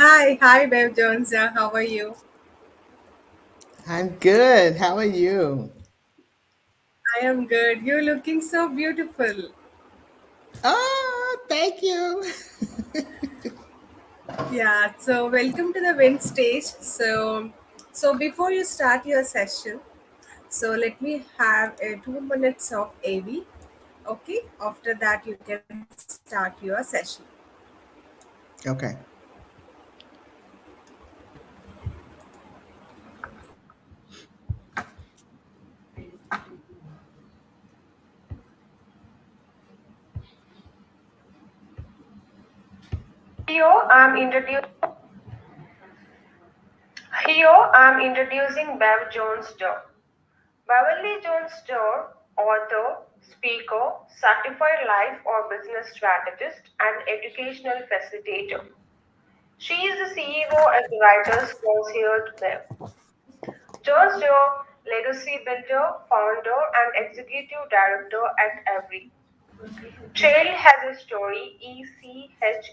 Hi, Bev Jones. How are you? I'm good. How are you? I am good. You're looking so beautiful. Oh, thank you. Yeah. So welcome to the wind stage. So before you start your session, so let me have a 2 minutes of AV. Okay. After that, you can start your session. Okay. Here I'm introducing Here I'm introducing Bev Jones Durr. Beverly Jones Durr, author, speaker, certified life or business strategist, and educational facilitator. She is the CEO at Writers Concierge Bev. Jones Durr, legacy builder, founder, and executive director at Every. Trail has a story. ECHAS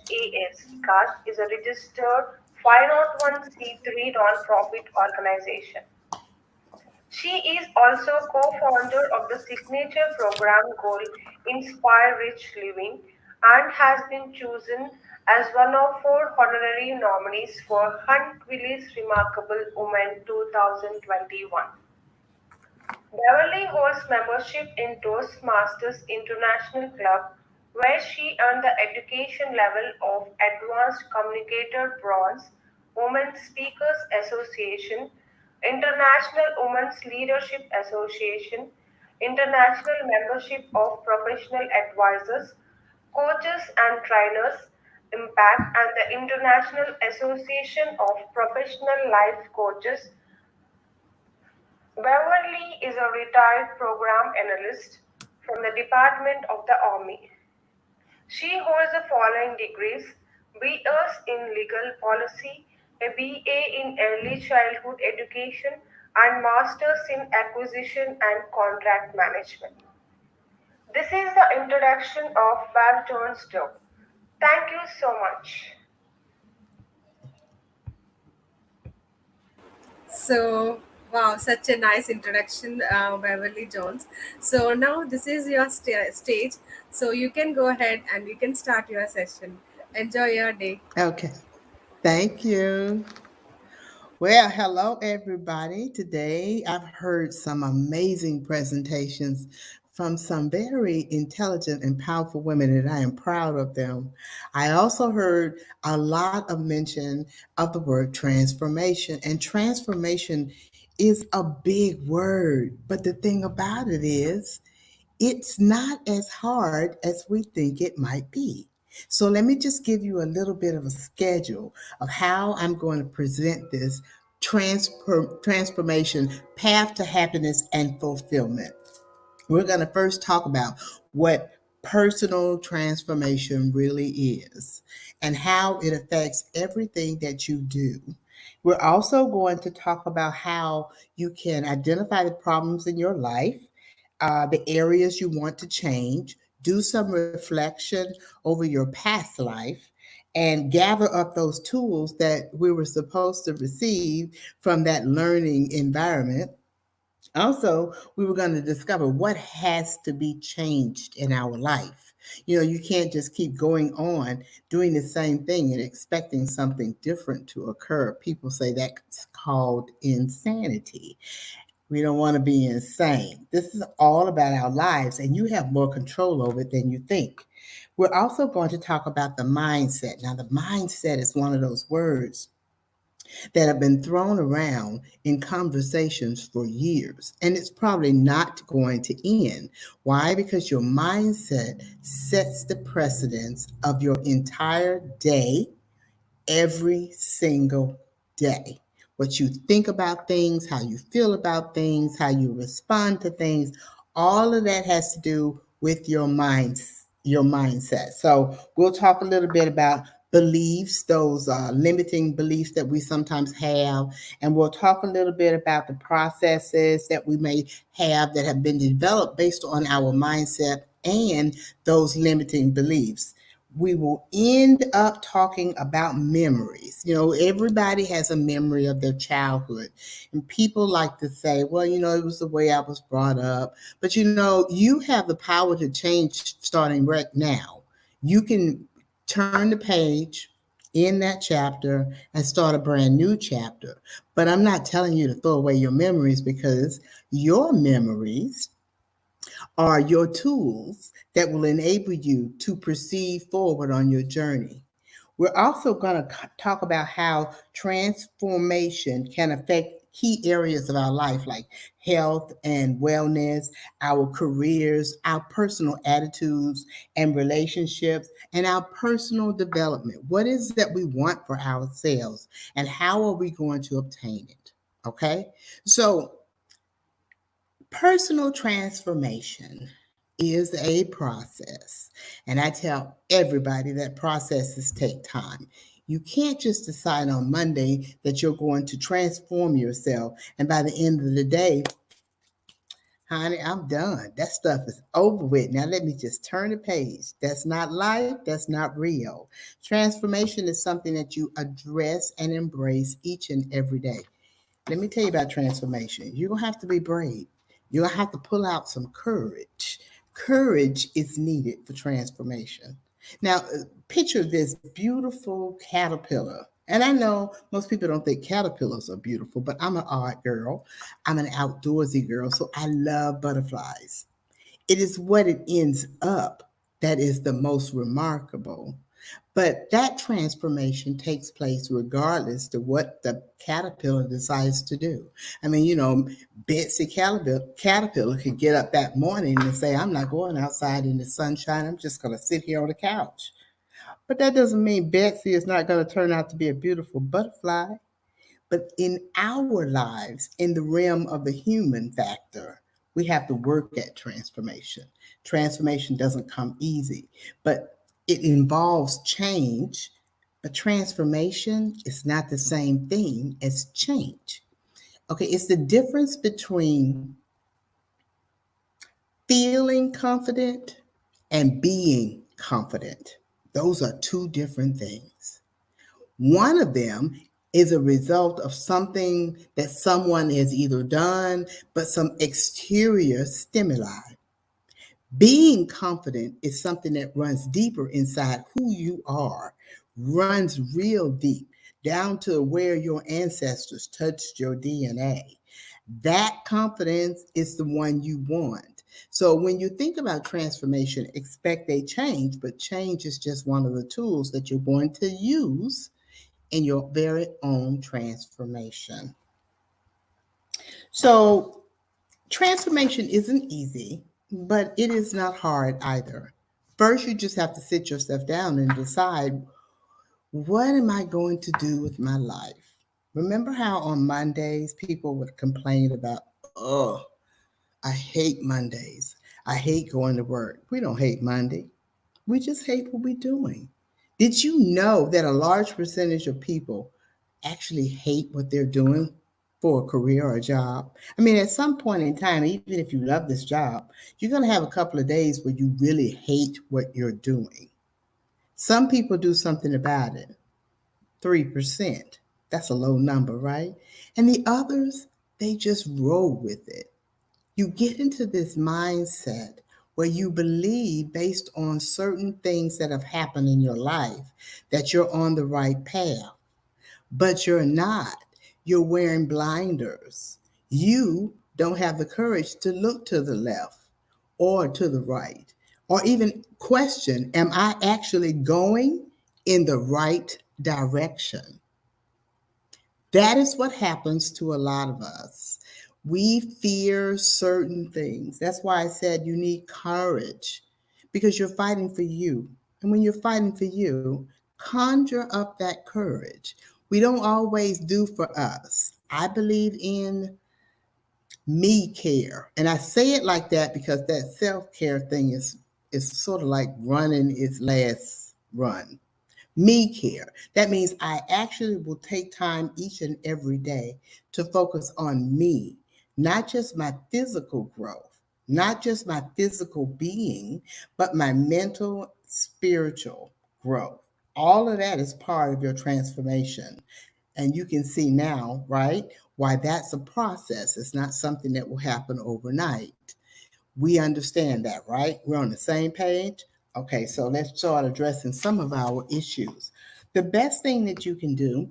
Cast is a registered 501c3 non-profit organization. She is also co-founder of the signature program called Inspire Rich Living and has been chosen as one of four honorary nominees for Hunt Willie's Remarkable Woman 2021. Beverly holds membership in Toastmasters International Club, where she earned the education level of Advanced Communicator Bronze, Women's Speakers Association, International Women's Leadership Association, International Membership of Professional Advisors, Coaches and Trainers, Impact, and the International Association of Professional Life Coaches. Beverly is a retired program analyst from the Department of the Army. She holds the following degrees: BS in Legal Policy, a BA in Early Childhood Education, and Masters in Acquisition and Contract Management. This is the introduction of Bev Jones Doe. Thank you so much. So wow, such a nice introduction, Beverly Jones. So now this is your stage. So you can go ahead and you can start your session. Enjoy your day. Okay. Thank you. Well, hello, everybody. Today I've heard some amazing presentations from some very intelligent and powerful women, and I am proud of them. I also heard a lot of mention of the word transformation, and transformation is a big word, but the thing about it is, it's not as hard as we think it might be. So let me just give you a little bit of a schedule of how I'm going to present this transformation path to happiness and fulfillment. We're going to first talk about what personal transformation really is and how it affects everything that you do. We're also going to talk about how you can identify the problems in your life, the areas you want to change, do some reflection over your past life, and gather up those tools that we were supposed to receive from that learning environment. Also, we were going to discover what has to be changed in our life. You know, you can't just keep going on doing the same thing and expecting something different to occur. People say that's called insanity. We don't want to be insane. This is all about our lives, and you have more control over it than you think. We're also going to talk about the mindset. Now, the mindset is one of those words that have been thrown around in conversations for years, and it's probably not going to end. Why? Because your mindset sets the precedence of your entire day, every single day. What you think about things, how you feel about things, how you respond to things, all of that has to do with your mindset. So we'll talk a little bit about beliefs, those limiting beliefs that we sometimes have, and we'll talk a little bit about the processes that we may have that have been developed based on our mindset and those limiting beliefs. we will end up talking about memories. You know, everybody has a memory of their childhood. And people like to say, well, you know, it was the way I was brought up. But, you know, you have the power to change starting right now. You can turn the page in that chapter and start a brand new chapter. But I'm not telling you to throw away your memories, because your memories are your tools that will enable you to proceed forward on your journey. We're also going to talk about how transformation can affect key areas of our life, like health and wellness, our careers, our personal attitudes and relationships, and our personal development. What is that we want for ourselves, and how are we going to obtain it? Okay? So, personal transformation is a process. And I tell everybody that processes take time. You can't just decide on Monday that you're going to transform yourself, and by the end of the day, honey, I'm done. That stuff is over with. Now let me just turn the page. That's not life. That's not real. Transformation is something that you address and embrace each and every day. Let me tell you about transformation. You're going to have to be brave. You're going to have to pull out some courage. Courage is needed for transformation. Now, picture this beautiful caterpillar. And I know most people don't think caterpillars are beautiful, but I'm an art girl. I'm an outdoorsy girl, so I love butterflies. It is what it ends up that is the most remarkable. But that transformation takes place regardless to what the caterpillar decides to do. I mean, you know, Betsy caterpillar could get up that morning and say, I'm not going outside in the sunshine. I'm just going to sit here on the couch. But that doesn't mean Betsy is not going to turn out to be a beautiful butterfly. But in our lives, in the realm of the human factor, we have to work at transformation. Transformation doesn't come easy, but it involves change. But transformation is not the same thing as change. Okay, it's the difference between feeling confident and being confident. Those are two different things. One of them is a result of something that someone has either done, but some exterior stimuli. Being confident is something that runs deeper inside who you are, runs real deep, down to where your ancestors touched your DNA. That confidence is the one you want. So when you think about transformation, expect a change, but change is just one of the tools that you're going to use in your very own transformation. So, transformation isn't easy, but it is not hard either. First, you just have to sit yourself down and decide, what am I going to do with my life? Remember how on Mondays people would complain about, oh, I hate Mondays. I hate going to work. We don't hate Monday. We just hate what we're doing. Did you know that a large percentage of people actually hate what they're doing for a career or a job? I mean, at some point in time, even if you love this job, you're going to have a couple of days where you really hate what you're doing. Some people do something about it, 3%. That's a low number, right? And the others, they just roll with it. You get into this mindset where you believe, based on certain things that have happened in your life, that you're on the right path, but you're not. You're wearing blinders. You don't have the courage to look to the left or to the right, or even question, am I actually going in the right direction? That is what happens to a lot of us. We fear certain things. That's why I said you need courage, because you're fighting for you. And when you're fighting for you, conjure up that courage. We don't always do for us. I believe in me care. And I say it like that because that self care thing is sort of like running its last run. Me care. That means I actually will take time each and every day to focus on me, not just my physical growth, not just my physical being, but my mental, spiritual. growth. All of that is part of your transformation. And you can see now, right, why that's a process. It's not something that will happen overnight. We understand that, right? We're on the same page. Okay, so let's start addressing some of our issues. The best thing that you can do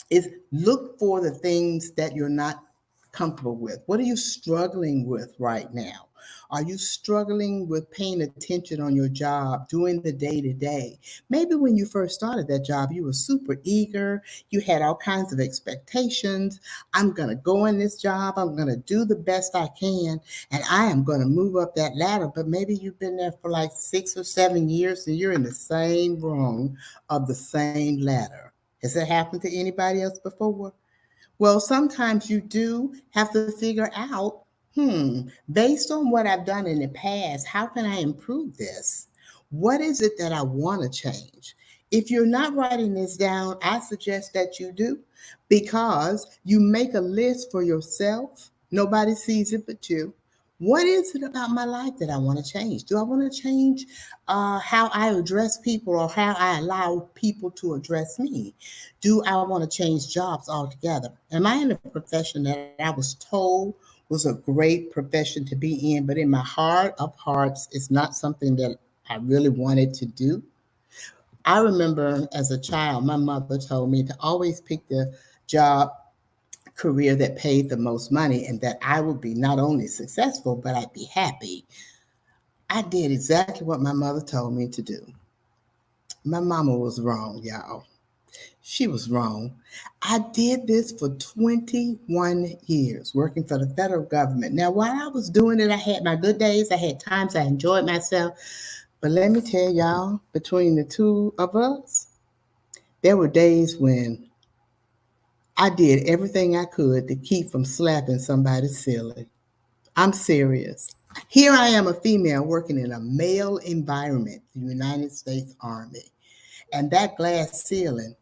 is look for the things that you're not comfortable with. What are you struggling with right now? Are you struggling with paying attention on your job, doing the day to day? Maybe when you first started that job, you were super eager. You had all kinds of expectations. I'm going to go in this job. I'm going to do the best I can. And I am going to move up that ladder. But maybe you've been there for like 6 or 7 years and you're in the same rung of the same ladder. Has that happened to anybody else before? Well, sometimes you do have to figure out, based on what I've done in the past, how can I improve this? What is it that I want to change? If you're not writing this down, I suggest that you do because you make a list for yourself. Nobody sees it but you. What is it about my life that I want to change? Do I want to change how I address people or how I allow people to address me? Do I want to change jobs altogether? Am I in a profession that I was told was a great profession to be in, but in my heart of hearts, it's not something that I really wanted to do? I remember as a child, my mother told me to always pick the job career that paid the most money and that I would be not only successful, but I'd be happy. I did exactly what my mother told me to do. My mama was wrong, y'all. She was wrong. I did this for 21 years, working for the federal government. Now, while I was doing it, I had my good days, I had times I enjoyed myself. But let me tell y'all, between the two of us, there were days when I did everything I could to keep from slapping somebody silly. I'm serious. Here I am, a female working in a male environment, the United States Army, and that glass ceiling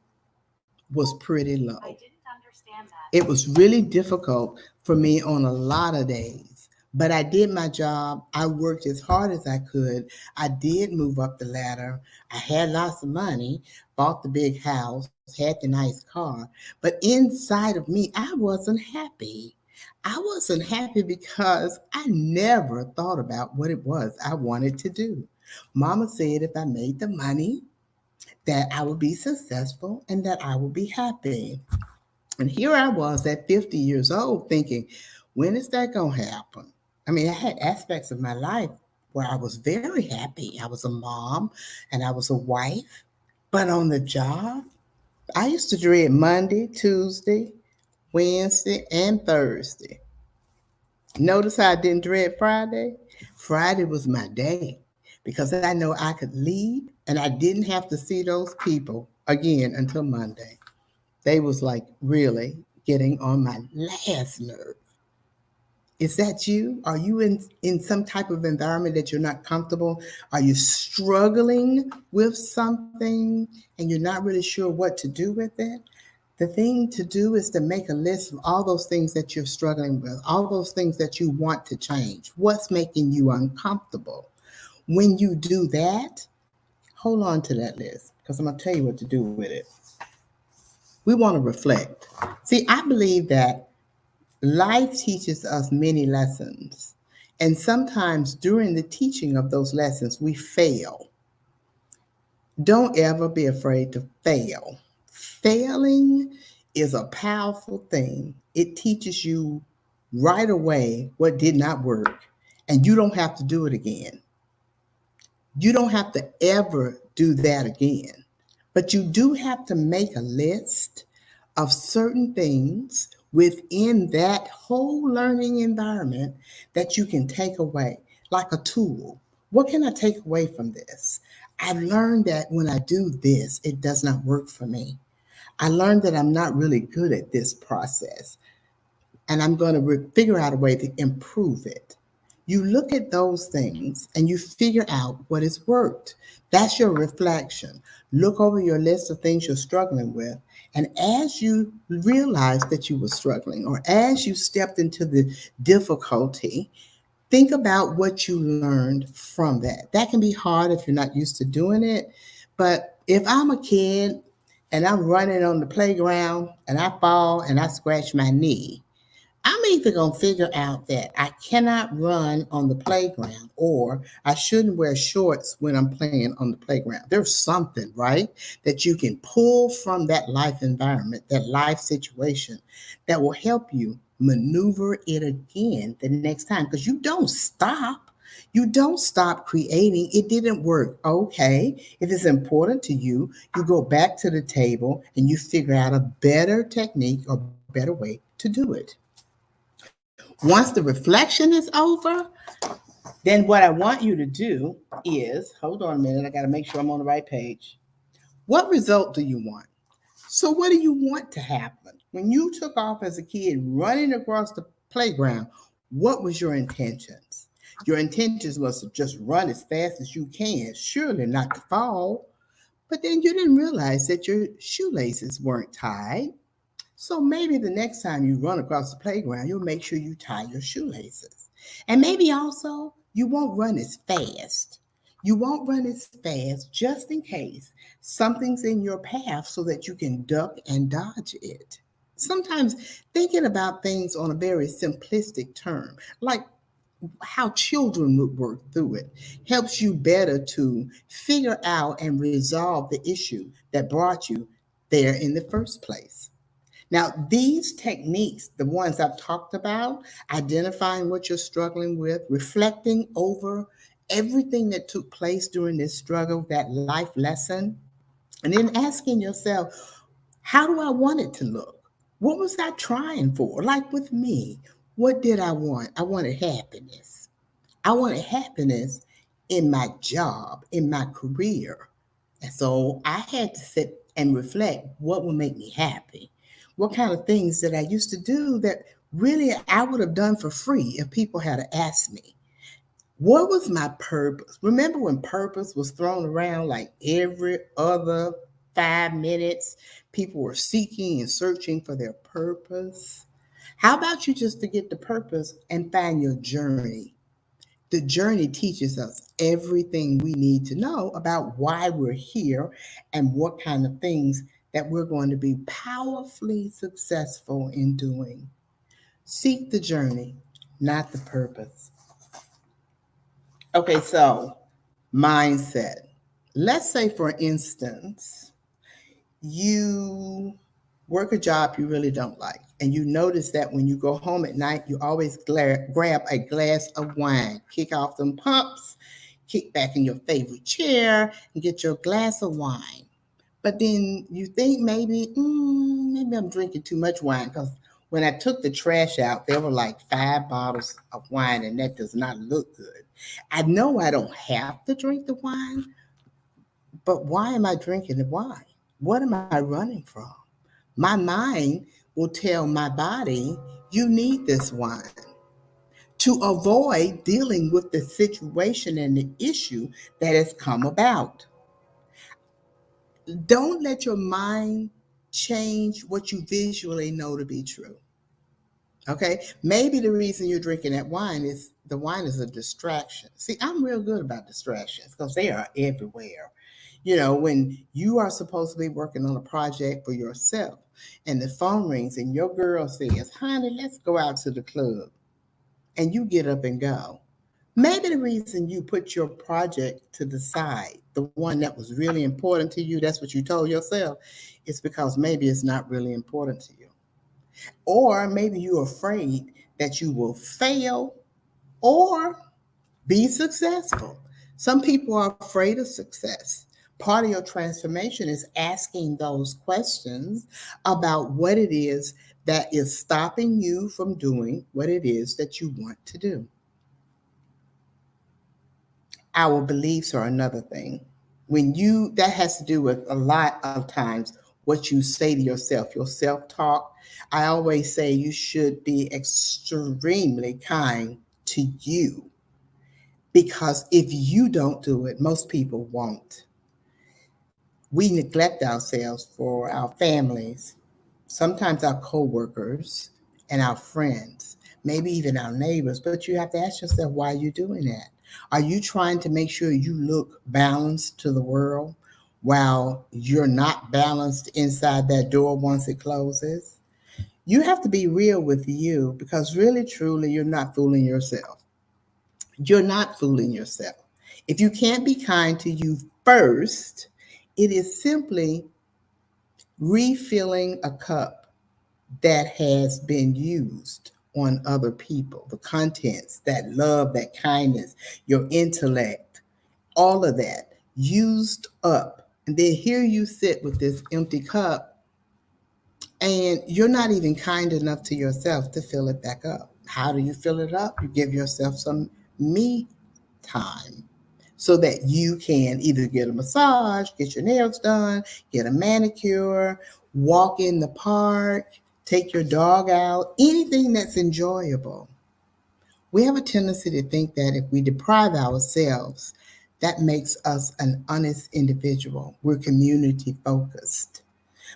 was pretty low. I didn't understand that. It was really difficult for me on a lot of days, but I did my job. I worked as hard as I could. I did move up the ladder. I had lots of money, bought the big house, had the nice car, but inside of me, I wasn't happy. I wasn't happy because I never thought about what it was I wanted to do. Mama said if I made the money, that I would be successful and that I would be happy. And here I was at 50 years old thinking, when is that going to happen? I mean, I had aspects of my life where I was very happy. I was a mom and I was a wife. But on the job, I used to dread Monday, Tuesday, Wednesday, and Thursday. Notice how I didn't dread Friday? Friday was my day because I know I could leave and I didn't have to see those people again until Monday. They was like really getting on my last nerve. Is that you? Are you in some type of environment that you're not comfortable? Are you struggling with something and you're not really sure what to do with it? The thing to do is to make a list of all those things that you're struggling with, all those things that you want to change. What's making you uncomfortable? When you do that, hold on to that list because I'm going to tell you what to do with it. We want to reflect. See, I believe that life teaches us many lessons. And sometimes during the teaching of those lessons, we fail. Don't ever be afraid to fail. Failing is a powerful thing. It teaches you right away what did not work, and you don't have to do it again. You don't have to ever do that again. But you do have to make a list of certain things within that whole learning environment that you can take away, like a tool. What can I take away from this? I've learned that when I do this, it does not work for me. I learned that I'm not really good at this process, and I'm going to figure out a way to improve it. You look at those things and you figure out what has worked. That's your reflection. Look over your list of things you're struggling with. And as you realize that you were struggling, or as you stepped into the difficulty, think about what you learned from that. That can be hard if you're not used to doing it, But if I'm a kid and I'm running on the playground and I fall and I scratch my knee, I'm either going to figure out that I cannot run on the playground or I shouldn't wear shorts when I'm playing on the playground. There's something, right, that you can pull from that life environment, that life situation that will help you maneuver it again the next time because you don't stop. You don't stop creating. It didn't work. Okay. If it's important to you, you go back to the table and you figure out a better technique or better way to do it. Once the reflection is over, then what I want you to do is hold on a minute, I got to make sure I'm on the right page. What result do you want? So, what do you want to happen? When you took off as a kid running across the playground, what was your intentions? Your intentions was to just run as fast as you can, surely not to fall. But then you didn't realize that your shoelaces weren't tied. So maybe the next time you run across the playground, you'll make sure you tie your shoelaces. And maybe also you won't run as fast. You won't run as fast just in case something's in your path so that you can duck and dodge it. Sometimes thinking about things on a very simplistic term, like how children would work through it, helps you better to figure out and resolve the issue that brought you there in the first place. Now, these techniques, the ones I've talked about, identifying what you're struggling with, reflecting over everything that took place during this struggle, that life lesson, and then asking yourself, how do I want it to look? What was I trying for? Like with me, what did I want? I wanted happiness. I wanted happiness in my job, in my career. And so I had to sit and reflect what would make me happy. What kind of things that I used to do that really I would have done for free if people had asked me. What was my purpose? Remember when purpose was thrown around like every other 5 minutes? People were seeking and searching for their purpose. How about you just forget the purpose and find your journey? The journey teaches us everything we need to know about why we're here and what kind of things that we're going to be powerfully successful in doing. Seek the journey, not the purpose. Okay, so mindset. Let's say, for instance, you work a job you really don't like, and you notice that when you go home at night, you always grab a glass of wine, kick off them pumps, kick back in your favorite chair, and get your glass of wine. But then you think maybe I'm drinking too much wine because when I took the trash out, there were like 5 bottles of wine, and that does not look good. I know I don't have to drink the wine, but why am I drinking the wine? What am I running from? My mind will tell my body, you need this wine to avoid dealing with the situation and the issue that has come about. Don't let your mind change what you visually know to be true. Okay? Maybe the reason you're drinking that wine is the wine is a distraction. See, I'm real good about distractions because they are everywhere. You know, when you are supposed to be working on a project for yourself and the phone rings and your girl says, honey, let's go out to the club, and you get up and go. Maybe the reason you put your project to the side, the one that was really important to you, that's what you told yourself, is because maybe it's not really important to you. Or maybe you're afraid that you will fail or be successful. Some people are afraid of success. Part of your transformation is asking those questions about what it is that is stopping you from doing what it is that you want to do. Our beliefs are another thing. That has to do with a lot of times what you say to yourself, your self talk. I always say you should be extremely kind to you because if you don't do it, most people won't. We neglect ourselves for our families, sometimes our coworkers and our friends, maybe even our neighbors, but you have to ask yourself why you're doing that. Are you trying to make sure you look balanced to the world? while you're not balanced inside that door once it closes. You have to be real with you because really, truly, you're not fooling yourself. You're not fooling yourself. If you can't be kind to you first, it is simply refilling a cup that has been used on other people. The contents, that love, that kindness, your intellect, all of that used up. And then here you sit with this empty cup and you're not even kind enough to yourself to fill it back up. How do you fill it up? You give yourself some me time so that you can either get a massage, get your nails done, get a manicure, walk in the park, take your dog out, anything that's enjoyable. We have a tendency to think that if we deprive ourselves, that makes us an honest individual. We're community focused.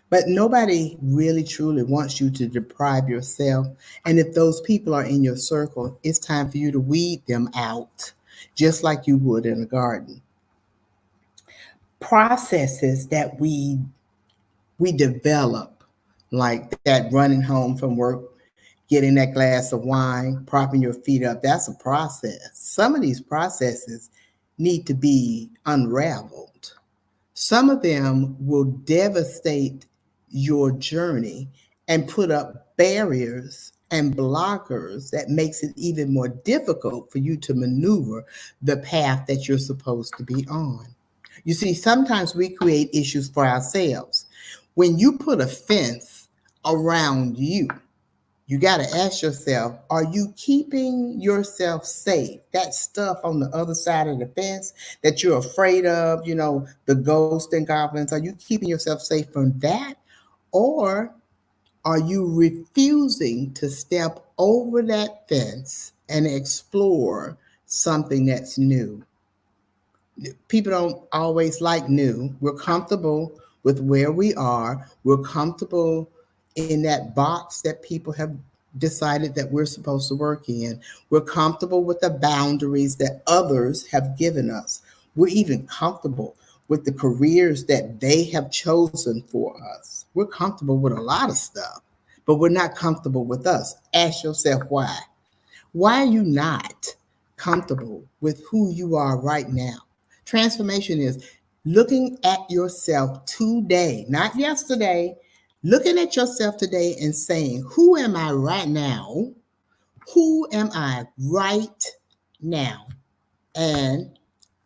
But nobody really truly wants you to deprive yourself. And if those people are in your circle, it's time for you to weed them out, just like you would in a garden. Processes that we develop, like that running home from work, getting that glass of wine, propping your feet up, that's a process. Some of these processes need to be unraveled. Some of them will devastate your journey and put up barriers and blockers that makes it even more difficult for you to maneuver the path that you're supposed to be on. You see, sometimes we create issues for ourselves. When you put a fence around you got to ask yourself, are you keeping yourself safe? That stuff on the other side of the fence that you're afraid of, the ghosts and goblins, are you keeping yourself safe from that? Or are you refusing to step over that fence and explore something that's new? People don't always like new. We're comfortable with where we are. We're comfortable in that box that people have decided that we're supposed to work in. We're comfortable with the boundaries that others have given us. We're even comfortable with the careers that they have chosen for us. We're comfortable with a lot of stuff, but we're not comfortable with us. Ask yourself why. Why are you not comfortable with who you are right now? Transformation is looking at yourself today, not yesterday, looking at yourself today and saying, who am I right now? Who am I right now? And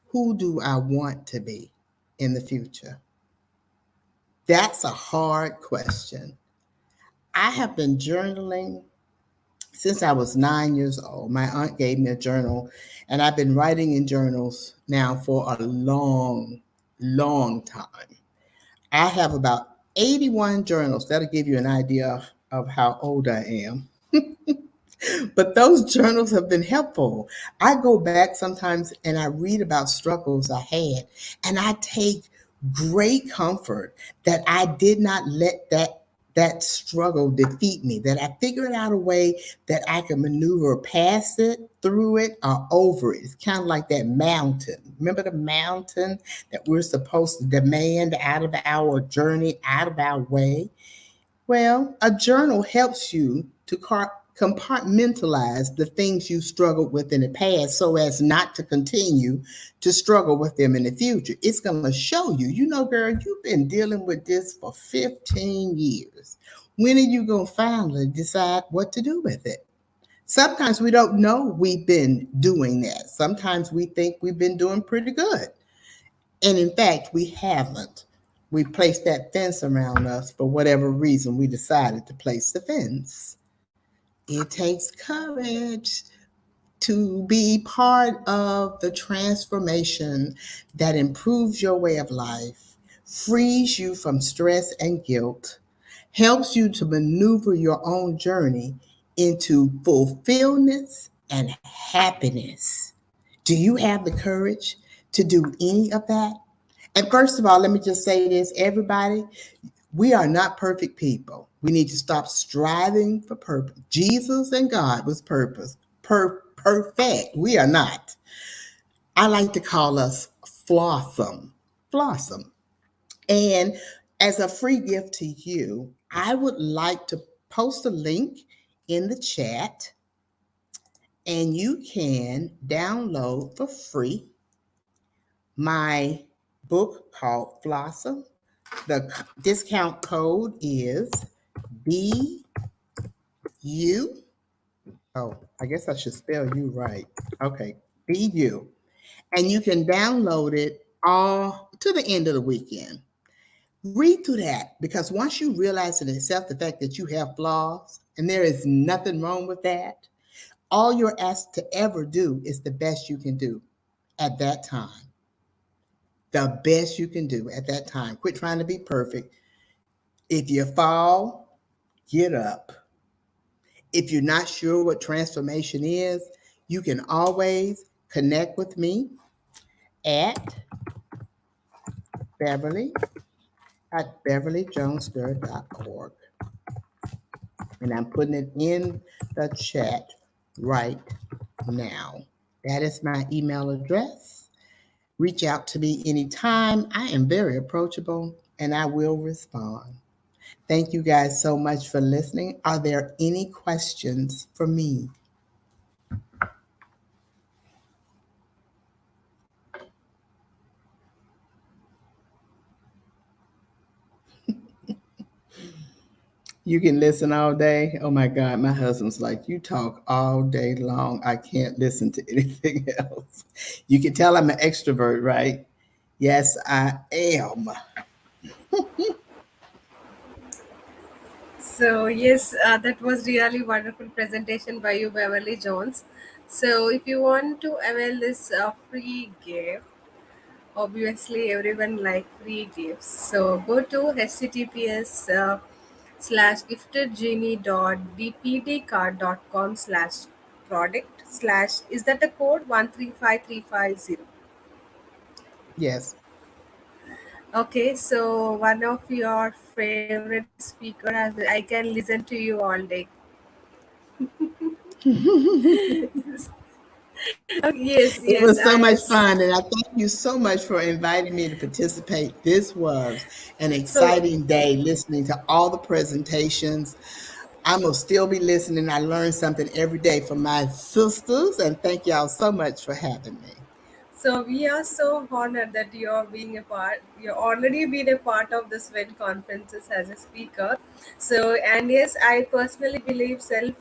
who do I want to be in the future? That's a hard question. I have been journaling since I was 9 years old. My aunt gave me a journal, and I've been writing in journals now for a long, long time. I have about 81 journals. That'll give you an idea of how old I am. But those journals have been helpful. I go back sometimes and I read about struggles I had, and I take great comfort that I did not let that struggle defeat me, that I figured out a way that I can maneuver past it, through it, or over it. It's kind of like that mountain. Remember the mountain that we're supposed to demand out of our journey, out of our way? Well, a journal helps you to compartmentalize the things you struggled with in the past so as not to continue to struggle with them in the future. It's going to show you, girl, you've been dealing with this for 15 years. When are you going to finally decide what to do with it? Sometimes we don't know we've been doing that. Sometimes we think we've been doing pretty good. And in fact, we haven't. We placed that fence around us for whatever reason we decided to place the fence. It takes courage to be part of the transformation that improves your way of life, frees you from stress and guilt, helps you to maneuver your own journey into fulfillment and happiness. Do you have the courage to do any of that? And first of all, let me just say this, everybody, we are not perfect people. We need to stop striving for purpose. Jesus and God was perfect. We are not. I like to call us flossom. Flossom. And as a free gift to you, I would like to post a link in the chat, and you can download for free my book called Blossom. The discount code is BU. Oh, I guess I should spell you right. Okay, BU. And you can download it all to the end of the weekend. Read through that, because once you realize and accept the fact that you have flaws, and there is nothing wrong with that, all you're asked to ever do is the best you can do at that time. The best you can do at that time. Quit trying to be perfect. If you fall, get up. If you're not sure what transformation is, you can always connect with me at Beverly at beverlyjonesdir.org. And I'm putting it in the chat right now. That is my email address. Reach out to me anytime. I am very approachable and I will respond. Thank you guys so much for listening. Are there any questions for me? You can listen all day. Oh my God, my husband's like, you talk all day long. I can't listen to anything else. You can tell I'm an extrovert, right? Yes, I am. So yes, that was really wonderful presentation by you, Beverly Jones. So if you want to avail this free gift, obviously everyone like free gifts. So go to https slash giftedgenie.bpdcard.com slash product slash, is that the code 135350? Yes. Okay, so one of your favorite speaker has, I can listen to you all day. Yes, It yes, was so much fun, and I thank you so much for inviting me to participate. This was an so exciting day listening to all the presentations. I'm going to still be listening. I learned something every day from my sisters, and thank y'all so much for having me. So we are so honored that you're being a part. You're already been a part of this WYN conferences as a speaker. So and yes, I personally believe self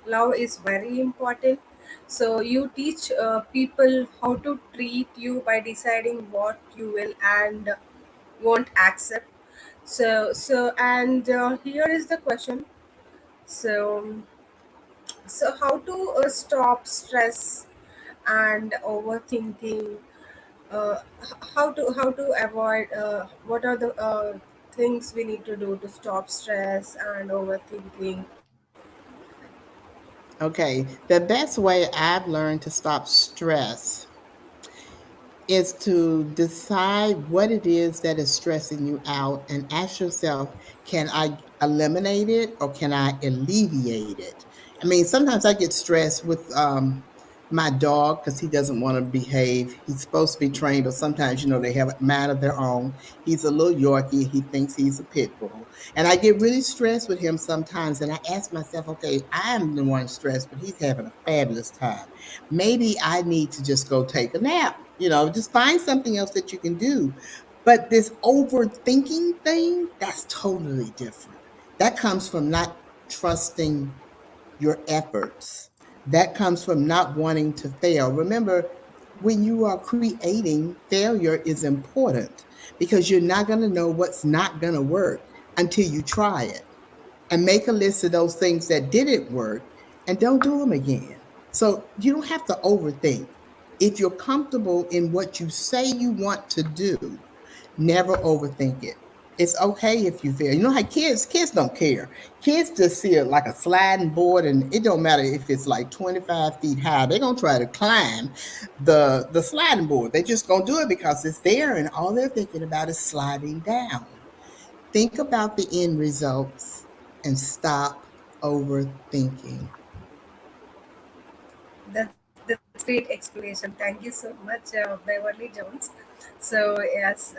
love is very important. So you teach people how to treat you by deciding what you will and won't accept. So and here is the question. So so how to stop stress and overthinking, how to avoid, what are the things we need to do to stop stress and overthinking. Okay, the best way I've learned to stop stress is to decide what it is that is stressing you out and ask yourself, can I eliminate it or can I alleviate it? I mean, sometimes I get stressed with my dog because he doesn't want to behave. He's supposed to be trained, but sometimes, they have a mind of their own. He's a little Yorkie. He thinks he's a pit bull. And I get really stressed with him sometimes. And I ask myself, okay, I'm the one stressed, but he's having a fabulous time. Maybe I need to just go take a nap. Just find something else that you can do. But this overthinking thing, that's totally different. That comes from not trusting your efforts. That comes from not wanting to fail. Remember, when you are creating, failure is important because you're not going to know what's not going to work until you try it, and make a list of those things that didn't work and don't do them again. So you don't have to overthink. If you're comfortable in what you say you want to do, never overthink it. It's okay if you fail. You know how kids don't care. Kids just see it like a sliding board, and it don't matter if it's like 25 feet high. They're gonna try to climb the sliding board. They're just gonna do it because it's there, and all they're thinking about is sliding down. Think about the end results and stop overthinking. That's great explanation. Thank you so much, Beverly Jones. So yes,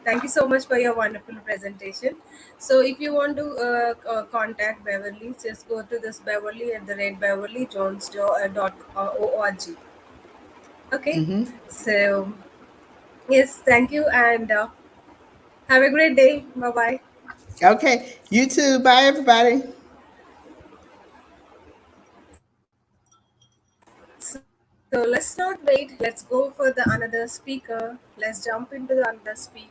Thank you so much for your wonderful presentation. So, if you want to contact Beverly, just go to this Beverly at the rate Beverly Jones dot org. Okay. So, yes, thank you and have a great day. Bye bye. Okay, you too. Bye, everybody. So let's not wait. Let's go for the another speaker. Let's jump into the another speaker.